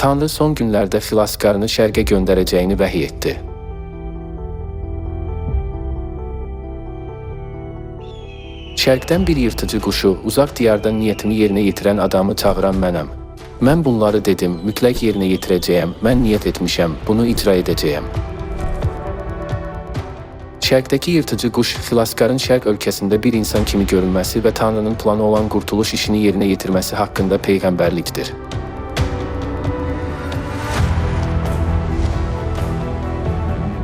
Tanrı son günlərdə xilaskarını şərqə göndərəcəyini vəhiy etdi. Şərqdən bir yırtıcı quşu, uzaq diyardan niyyətimi yerinə yetirən adamı çağıran mənəm. Mən bunları dedim, mütləq yerinə yetirəcəyəm, mən niyyət etmişəm, bunu icra edəcəyəm. Şərqdəki yırtıcı quş, xilaskarın şərq ölkəsində bir insan kimi görünməsi və Tanrının planı olan qurtuluş işini yerinə yetirməsi haqqında peyğəmbərlikdir.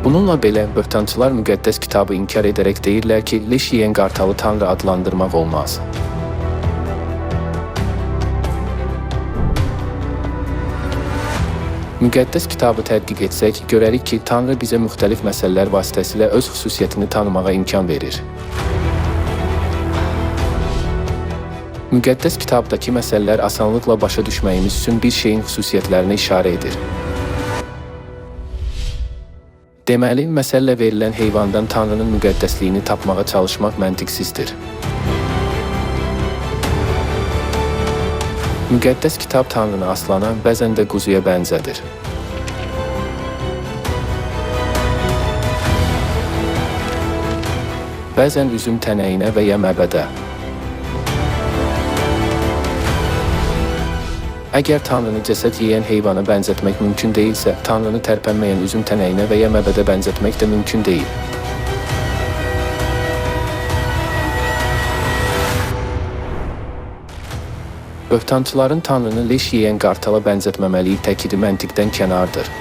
Bununla belə, böhtançılar müqəddəs kitabı inkar edərək deyirlər ki, leş yeyən qartalı Tanrı adlandırmaq olmaz. Müqəddəs kitabı tədqiq etsək, görərik ki, Tanrı bizə müxtəlif məsələlər vasitəsilə öz xüsusiyyətini tanımağa imkan verir. Müqəddəs kitabdakı məsələlər asanlıqla başa düşməyimiz üçün bir şeyin xüsusiyyətlərinə işarə edir. Deməli, məsəllə verilən heyvandan Tanrının müqəddəsliyini tapmağa çalışmaq məntiqsizdir. Müqəddəs kitab Tanrını aslana, bəzən də quzuya bənzədir. Bəzən üzüm tənəyinə və ya məbədə. Əgər Tanrını cəsəd yeyən heyvana bənzətmək mümkün deyilsə, Tanrını tərpənməyən üzüm tənəyinə və ya məbədə bənzətmək də mümkün deyil. Böhtançıların Tanrını leş yeyən qartala bənzətməməliyi təkidi məntiqdən kənardır.